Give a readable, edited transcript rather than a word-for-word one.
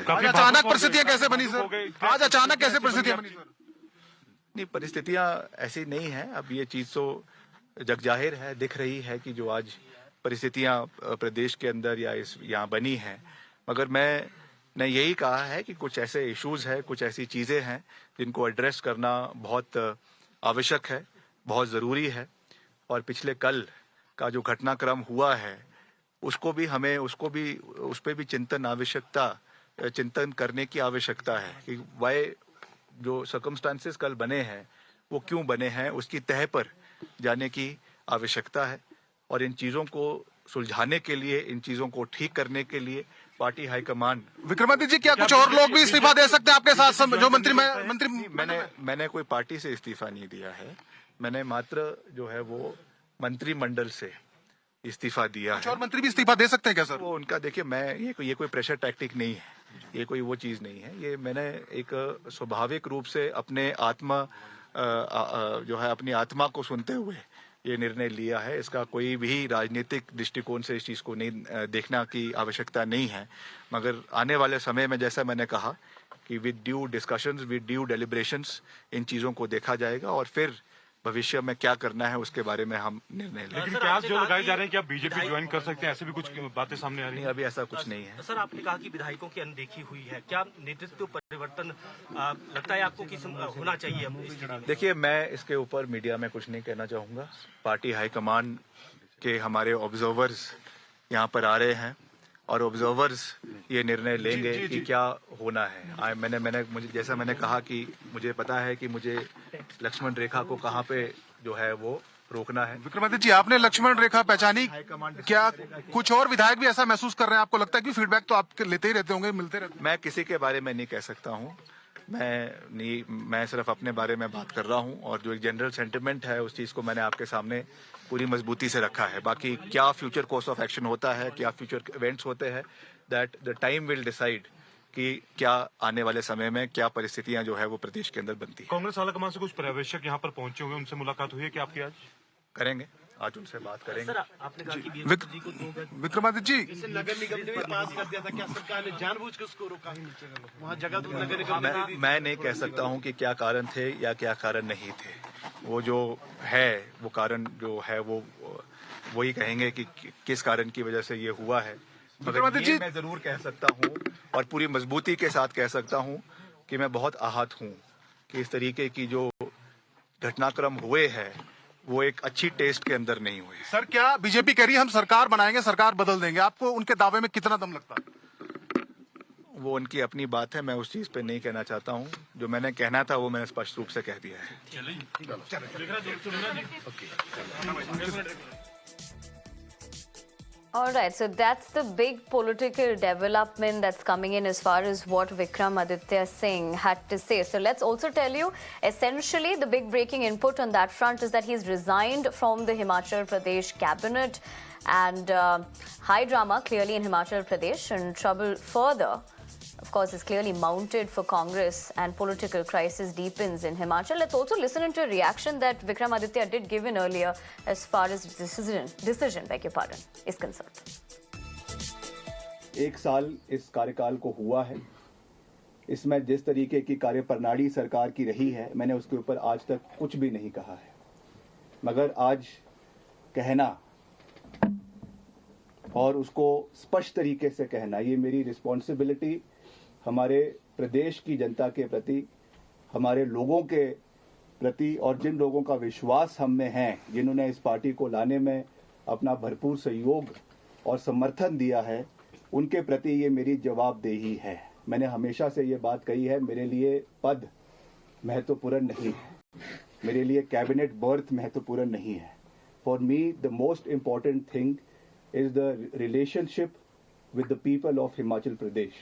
आज अचानक परिस्थितियां कैसे बनी सर? आज अचानक कैसे परिस्थितियां बनी सर? नहीं, परिस्थितियां ऐसी नहीं है। अब ये चीज तो जग जाहिर है, दिख रही है कि जो आज परिस्थितियां प्रदेश के अंदर या यहाँ बनी है। मगर मैंने यही कहा है कि कुछ ऐसे इश्यूज है, कुछ ऐसी चीजें हैं जिनको एड्रेस करना बहुत आवश्यक है, बहुत जरूरी है। और पिछले कल का जो घटनाक्रम हुआ है उस पे भी चिंतन करने की आवश्यकता है कि वाई जो सर्कमस्टांसेस कल बने हैं वो क्यों बने हैं, उसकी तह पर जाने की आवश्यकता है। और इन चीजों को सुलझाने के लिए, इन चीजों को ठीक करने के लिए पार्टी हाईकमान। विक्रमादित्य जी, क्या कुछ और लोग भी इस्तीफा दे सकते हैं आपके साथ? जो मंत्री मैंने कोई पार्टी से इस्तीफा नहीं दिया है। मैंने मात्र जो है वो मंत्रिमंडल से इस्तीफा दिया है। और मंत्री भी इस्तीफा दे सकते हैं क्या सर? वो उनका देखिए, ये कोई प्रेशर टैक्टिक नहीं है, ये कोई वो चीज नहीं है। ये मैंने एक स्वाभाविक रूप से अपनी आत्मा को सुनते हुए ये निर्णय लिया है। इसका कोई भी राजनीतिक दृष्टिकोण से इस चीज को नहीं देखना की आवश्यकता नहीं है। मगर आने वाले समय में, जैसा मैंने कहा कि with due discussions, with due deliberations इन चीजों को देखा जाएगा और फिर भविष्य में क्या करना है उसके बारे में हम निर्णय लेंगे। लेकिन क्या जो लगाए जा रहे हैं कि आप बीजेपी ज्वाइन कर सकते हैं, ऐसे भी कुछ बातें सामने आ रही हैं? अभी ऐसा कुछ नहीं है। सर, आपने कहा कि विधायकों की अनदेखी हुई है, क्या नेतृत्व परिवर्तन लगता है आपको कि होना चाहिए? देखिए, मैं इसके ऊपर मीडिया में कुछ नहीं कहना चाहूंगा। पार्टी हाईकमान के हमारे ऑब्जर्वर्स यहाँ पर आ रहे हैं और ऑब्जर्वर्स ये निर्णय लेंगे कि क्या होना है। मुझे जैसा मैंने कहा कि मुझे पता है कि मुझे लक्ष्मण रेखा को कहाँ पे जो है वो रोकना है। विक्रमादित्य जी, आपने लक्ष्मण रेखा पहचानी, क्या कुछ और विधायक भी ऐसा महसूस कर रहे हैं? आपको लगता है कि फीडबैक तो आप लेते ही रहते होंगे, मिलते रहते? मैं किसी के बारे में नहीं कह सकता हूँ। मैं सिर्फ अपने बारे में बात कर रहा हूँ और जो एक जनरल सेंटिमेंट है उस चीज को मैंने आपके सामने पूरी मजबूती से रखा है। बाकी क्या फ्यूचर कोर्स ऑफ एक्शन होता है, क्या फ्यूचर इवेंट्स होते हैं, that the time will decide कि क्या आने वाले समय में क्या परिस्थितियां जो है वो प्रदेश के अंदर बनती है। कांग्रेस आलाकमान से कुछ पर्यवेक्षक यहाँ पर पहुंचे हुए, उनसे मुलाकात हुई है क्या आपकी? आज करेंगे, आज उनसे बात करेंगे। सर, आपने कहा कि विक्रमादित्य जी, नगर निगम ने पास कर दिया था, क्या सरकार ने जानबूझ के उसको रोका? वहाँ जगह तो नगर निगम ने मैं नहीं कह सकता हूँ कि क्या कारण थे या क्या कारण नहीं थे। वो जो है वो कारण जो है वो वही कहेंगे कि किस कारण की वजह से ये हुआ है। मगर ये मैं जरूर कह सकता हूँ और पूरी मजबूती के साथ कह सकता हूँ कि मैं बहुत आहत हूँ कि इस तरीके की जो घटनाक्रम हुए हैं वो एक अच्छी टेस्ट के अंदर नहीं हुए। सर, क्या बीजेपी कह रही है हम सरकार बनाएंगे, सरकार बदल देंगे, आपको उनके दावे में कितना दम लगता है? वो उनकी अपनी बात है, मैं उस चीज पे नहीं कहना चाहता हूँ। जो मैंने कहना था वो मैंने स्पष्ट रूप से कह दिया है। All right, so that's the big political development that's coming in as far as what Vikramaditya Singh had to say. So let's also tell you, essentially, the big breaking input on that front is that he's resigned from the Himachal Pradesh cabinet, and high drama clearly in Himachal Pradesh, and trouble further, of course, is clearly mounted for Congress, and political crisis deepens in Himachal. Let's also listen into a reaction that Vikramaditya did give in earlier as far as decision, beg your pardon, is concerned. एक साल इस कार्यकाल को हुआ है। इसमें जिस तरीके की कार्यप्रणाली सरकार की रही है, मैंने उसके ऊपर आज तक कुछ भी नहीं कहा है। मगर आज कहना और उसको स्पष्ट तरीके से कहना, ये मेरी रिस्पॉन्सिबिलिटी हमारे प्रदेश की जनता के प्रति, हमारे लोगों के प्रति और जिन लोगों का विश्वास हम में है, जिन्होंने इस पार्टी को लाने में अपना भरपूर सहयोग और समर्थन दिया है, उनके प्रति ये मेरी जवाबदेही है। मैंने हमेशा से ये बात कही है, मेरे लिए पद महत्वपूर्ण नहीं है, मेरे लिए कैबिनेट बर्थ महत्वपूर्ण नहीं है। For me the most important thing is the relationship with the people of Himachal Pradesh.